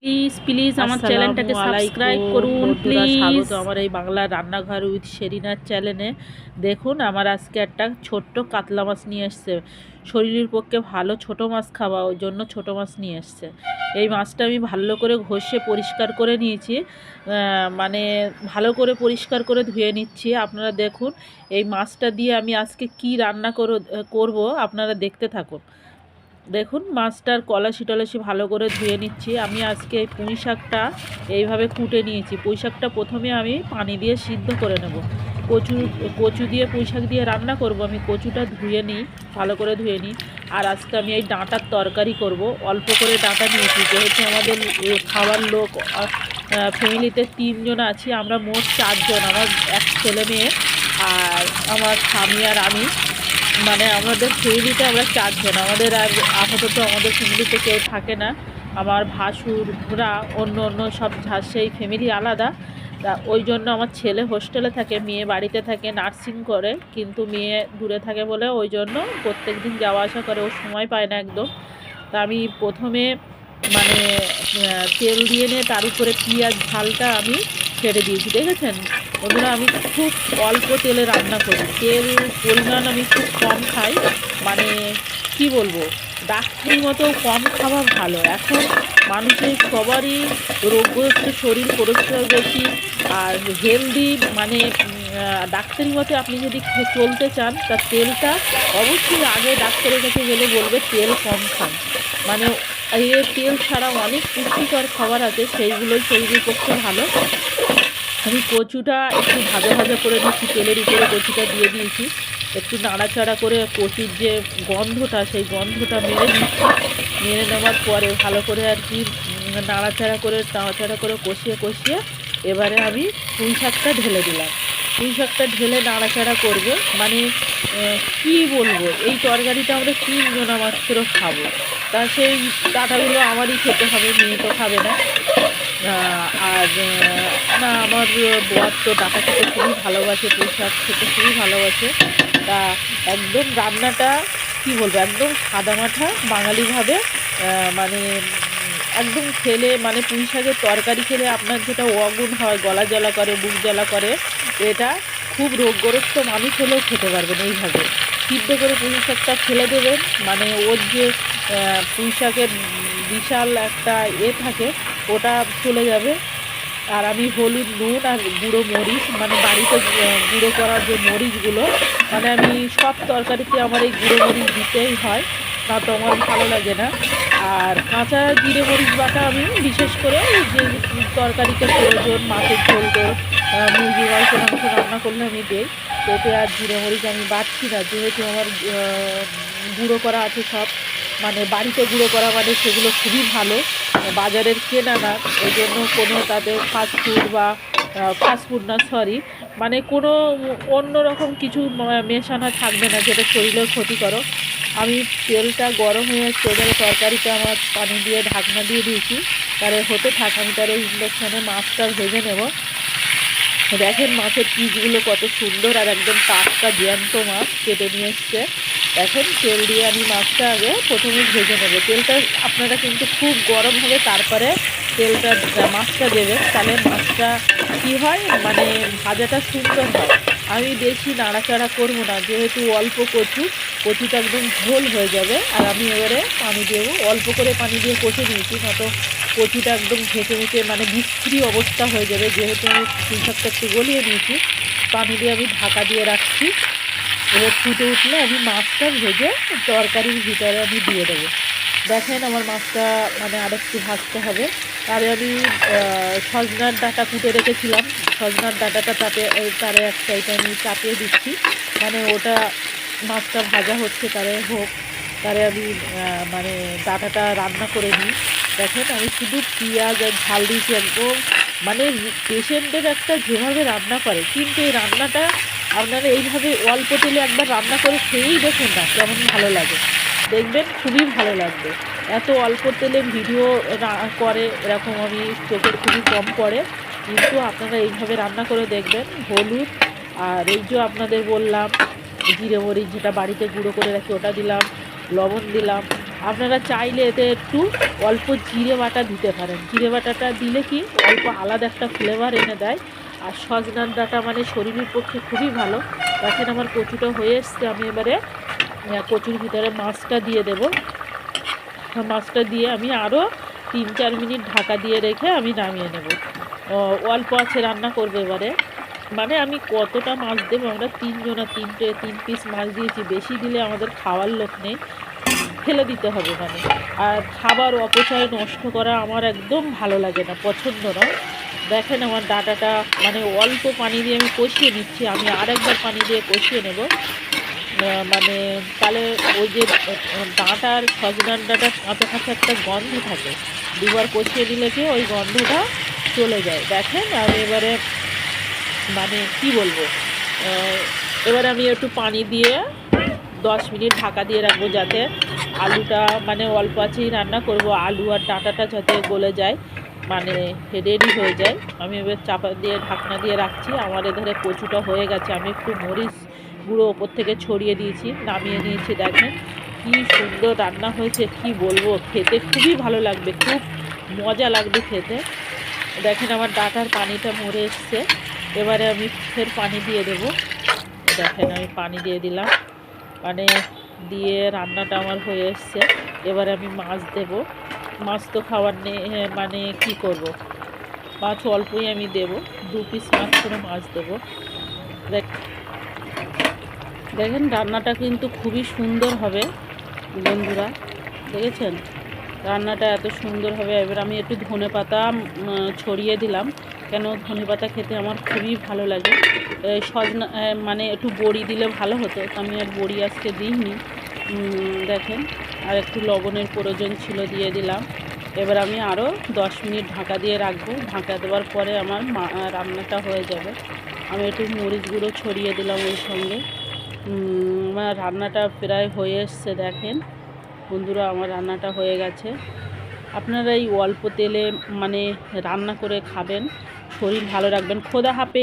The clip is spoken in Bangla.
প্লিজ প্লিজ আমার চ্যানেলটাকে সাবস্ক্রাইব করুন বন্ধুরা, প্লিজ। স্বাগত আমার এই বাংলা রান্নাঘর উইথ শেরিনার চ্যানেলে। দেখুন, আমার আজকে একটা ছোট্ট কাতলা মাছ নিয়ে এসছে। শরীরের পক্ষে ভালো, ছোট মাছ খাওয়া, ওই জন্য ছোট মাছ নিয়ে এসছে। এই মাছটা আমি ভালো করে ঘষে পরিষ্কার করে নিয়েছি, মানে ভালো করে পরিষ্কার করে ধুয়ে নিচ্ছি। আপনারা দেখুন এই মাছটা দিয়ে আমি আজকে কি রান্না করব, আপনারা দেখতে থাকুন। দেখুন, মাছটার কলাশি টলাশি ভালো করে ধুয়ে নিচ্ছি। আমি আজকে এই পুঁই শাকটা এইভাবে কুটে নিয়েছি। পুঁই শাকটা প্রথমে আমি পানি দিয়ে সিদ্ধ করে নেব। কচু দিয়ে পুঁই শাক দিয়ে রান্না করব। আমি কচুটা ধুয়ে নিই, ভালো করে ধুয়ে নিই। আর আজকে আমি এই ডাঁটার তরকারি করব। অল্প করে ডাঁটা নিয়েছি, যেহেতু আমাদের খাওয়ার লোক ফ্যামিলিতে 3 জন আছি, আমরা মোট 4 জন। আমার এক ছেলে মেয়ে আর আমার স্বামী আর আমি, মানে আমাদের ফ্যামিলিতে আমরা 4 জন। আমাদের আর আপাতত আমাদের ফ্যামিলিতে কেউ থাকে না। আমার ভাসুররা অন্য অন্য সব সেই ফ্যামিলি আলাদা। তা ওই জন্য আমার ছেলে হোস্টেলে থাকে, মেয়ে বাড়িতে থাকে নার্সিং করে, কিন্তু মেয়ে দূরে থাকে বলে ওই জন্য প্রত্যেক দিন যাওয়া আসা করে, ও সময় পায় না একদম। তা আমি প্রথমে মানে তেল দিয়ে নিয়ে তার উপরে পেঁয়াজ ঝালটা আমি ছেড়ে দিয়েছি। দেখেছেন বন্ধুরা, আমি খুব অল্প তেলে রান্না করি, তেল পরিমাণ আমি খুব কম খাই। মানে কি বলবো, ডাক্তারি মতো কম খাওয়া ভালো। এখন মানুষের সবারই রোগগ্রস্ত শরীর, কোলেস্টেরল বেশি আর হেলদি, মানে ডাক্তারি মতে আপনি যদি চলতে চান, তা তেলটা অবশ্যই আগে ডাক্তারের কাছে গেলে বলবে তেল কম খান। মানে এর তেল ছাড়া অনেক পুষ্টিকর খাবার আছে, সেইগুলোই শরীরের পক্ষে ভালো। আমি কচুটা একটু ভাজা ভাজা করে নিচ্ছি, তেলের উপরে কচুটা দিয়ে দিয়েছি। একটু নাড়াচাড়া করে কচুর যে গন্ধটা, সেই গন্ধটা মেরে নিচ্ছি। মেরে নেওয়ার পরে ভালো করে আর কি নাড়াচাড়া করে কষিয়ে কষিয়ে এবারে আমি পুঁই শাকটা ঢেলে দিলাম। পুঁই শাকটা ঢেলে নাড়াচাড়া করব। মানে কি বলবো, এই তরকারিটা আমরা 3 জনা মাত্র খাবো। তা সেই ডাঁটাগুলো আমারই খেতে হবে, মেয়ে তো খাবে না। আর না, আমার বর তো ডাঁটা খেতে খুবই ভালোবাসে, পুঁই শাক খেতে খুবই ভালোবাসে। তা একদম রান্নাটা কি বলবো, একদম সাদামাঠা বাঙালিভাবে, মানে একদম খেলে, মানে পুঁই শাকের তরকারি খেলে আপনার যেটা অগুণ হয়, গলা জ্বালা করে, বুক জ্বালা করে, এটা খুব রোগগ্রস্ত মানুষ হলেও খেতে পারবেন এইভাবে। সিদ্ধ করে পুঁই শাকটা ফেলে দেবেন, মানে ওর যে পুঁই শাকের বিশাল একটা থাকে, ওটা চলে যাবে। আর আমি হলুদ, নুন আর গুঁড়ো মরিচ, মানে বাড়িতে গুঁড়ো করার যে মরিচগুলো, মানে আমি সব তরকারিতে আমার এই গুঁড়ো মরিচ দিতেই হয়, না তো আমার ভালো লাগে না। আর কাঁচা জিরে মরিচ বাটা আমি বিশেষ করে যে তরকারিতে প্রয়োজন, মাছের ঝোল টোল, মুরগি মাংস রান্না করলে আমি দিই। পেঁপে আর জিরে মরিচ আমি বাটছি না, যেহেতু আমার গুঁড়ো করা আছে সব। মানে বাড়িতে গুঁড়ো করা মানে সেগুলো খুবই ভালো, বাজারের কেনা না। ওই জন্য কোনো তাদের ফাস্টফুড বা ফাস্টফুড না, সরি, মানে কোনো অন্য রকম কিছু মেশানো থাকবে না, যেটা শরীরের ক্ষতিকারক। আমি তেলটা গরম হয়ে যাচ্ছে, এবারে তরকারিটা আমার পানি দিয়ে ঢাকনা দিয়ে দিয়েছি, তারে হতে থাক। আমি তারে ইন্ডাকশানে মাছটা ভেজে নেব। দেখেন মাছের পিসগুলো কত সুন্দর, আর একদম টাটকা জ্যান্ত মাছ কেটে নিয়ে এসছে। দেখেন, তেল দিয়ে আমি মাছটা আগে প্রথমে ভেজে নেব। তেলটা আপনারা কিন্তু খুব গরম হবে, তারপরে মাছটা দেবেন, তাহলে মাছটা কী হয়, মানে ভাজাটা সুন্দর হয়। আমি বেশি নাড়াচাড়া করবো না, যেহেতু অল্প কচুটা একদম ঝোল হয়ে যাবে। আর আমি এবারে পানি দেবো, অল্প করে পানি দিয়ে কষে নিয়েছি, নয়তো কচুটা একদম ঘেঁটে মানে বিশ্রী অবস্থা হয়ে যাবে। যেহেতু আমি পুঁই শাকটা একটু গলিয়ে নিয়েছি, পানি দিয়ে আমি ঢাকা দিয়ে রাখছি। এবার ফুটে উঠলে আমি মাছটা ভেজে তরকারির ভিতরে আমি দিয়ে দেবো। দেখেন আমার মাছটা মানে আরেকটু ভাজতে হবে। তারে আমি সজনার ডাঁটা কুটে রেখেছিলাম, সজনার ডাঁটাটা তারে এক সাইডে আমি চাপিয়ে দিচ্ছি, মানে ওটা মাছটা ভাজা হচ্ছে, তারে আমি মানে ডাঁটাটা রান্না করে নিই। দেখেন আমি শুধু পেঁয়াজ আর ঝাল দিয়েছি একদম, মানে পেশেন্টের একটা যেভাবে রান্না করে, কিন্তু এই রান্নাটা আপনারা এইভাবে অল্প তেলে একবার রান্না করে খেয়েই দেখুন না, কেমন ভালো লাগে। দেখবেন খুবই ভালো লাগবে। এত অল্প তেলে ভিডিও করে এরকম আমি চোখের খুবই কম পড়ে, কিন্তু আপনারা এইভাবে রান্না করে দেখবেন। হলুদ আর এই যে আপনাদের বললাম জিরে মরিচ, যেটা বাড়িতে গুঁড়ো করে রাখি, ওটা দিলাম, লবণ দিলাম, আপনারা চাইলে এতে একটু অল্প জিরে বাটা দিতে পারেন। জিরে বাটাটা দিলে কি অল্প আলাদা একটা ফ্লেভার এনে দেয়। আর সজনার ডাঁটা মানে শরীরের পক্ষে খুবই ভালো। দেখেন আমার কচুটা হয়ে এসছে, আমি এবারে কচুর ভিতরে মাছটা দিয়ে দেব। মাছটা দিয়ে আমি আরও 3-4 মিনিট ঢাকা দিয়ে রেখে আমি নামিয়ে নেব। অল্প আছে রান্না করবে এবারে। মানে আমি কতটা মাছ দেবো, আমরা 3 জনা 3 পিস মাছ দিয়েছি, বেশি দিলে আমাদের খাওয়ার লোক নেই, ফেলে দিতে হবে মানে। আর খাবার অপচয় নষ্ট করা আমার একদম ভালো লাগে না, পছন্দ নয়। দেখেন আমার ডাঁটাটা মানে অল্প পানি দিয়ে আমি কষিয়ে নিচ্ছি, আমি আরেকবার পানি দিয়ে কষিয়ে নেব। মানে তাহলে ওই যে ডাঁটার সজনার ডাঁটার কাঁচা কাঁচা একটা গন্ধ থাকে, দুবার কষিয়ে দিলে কি ওই গন্ধটা চলে যায়। দেখেন আমি এবারে মানে কি বলবো, এবারে আমি একটু পানি দিয়ে 10 মিনিট ঢাকা দিয়ে রাখবো, যাতে আলুটা মানে অল্প আছেই রান্না করব, আলু আর ডাঁটাটা যাতে গলে যায়, মানে রেডি হয়ে যায়। আমি এবার চাপা দিয়ে ঢাকনা দিয়ে রাখছি। আমার এধারে কচুটা হয়ে গেছে, আমি একটু মরিচ গুঁড়ো ওপর থেকে ছড়িয়ে দিয়েছি, নামিয়ে নিয়েছি। দেখেন কি সুন্দর রান্না হয়েছে, কি বলবো, খেতে খুবই ভালো লাগবে, খুব মজা লাগবে খেতে। দেখেন আমার ডাঁটার পানিটা মরে এসছে, এবারে আমি ফের পানি দিয়ে দেব। দেখেন আমি পানি দিয়ে দিলাম, মানে দিয়ে রান্নাটা আমার হয়ে এসছে। এবারে আমি মাছ দেব। মাছ তো খাওয়ার নেই, মানে কি করব, মাছ অল্পই আমি দেব, 2 পিস মাছ করে মাছ দেব। দেখেন রান্নাটা কিন্তু খুবই সুন্দর হবে বন্ধুরা, দেখেছেন রান্নাটা এত সুন্দর হবে। এবার আমি একটু ধনেপাতা ছড়িয়ে দিলাম, কেন ধনেপাতা খেতে আমার খুবই ভালো লাগে। সজনা মানে একটু বড়ি দিলে ভালো হতো, তো আমি আর বড়ি আজকে দিইনি। দেখেন আর একটু লবণের প্রয়োজন ছিল, দিয়ে দিলাম। এবার আমি আরও 10 মিনিট ঢাকা দিয়ে রাখবো। ঢাকা দেওয়ার পরে আমার রান্নাটা হয়ে যাবে। আমি একটু মরিচ গুঁড়ো ছড়িয়ে দিলাম ওই সঙ্গে। আমার রান্নাটা প্রায় হয়ে এসছে। দেখেন বন্ধুরা আমার রান্নাটা হয়ে গেছে। আপনারা এই অল্প তেলে মানে রান্না করে খাবেন, শরীর ভালো রাখবেন। খোদা হাফেজ।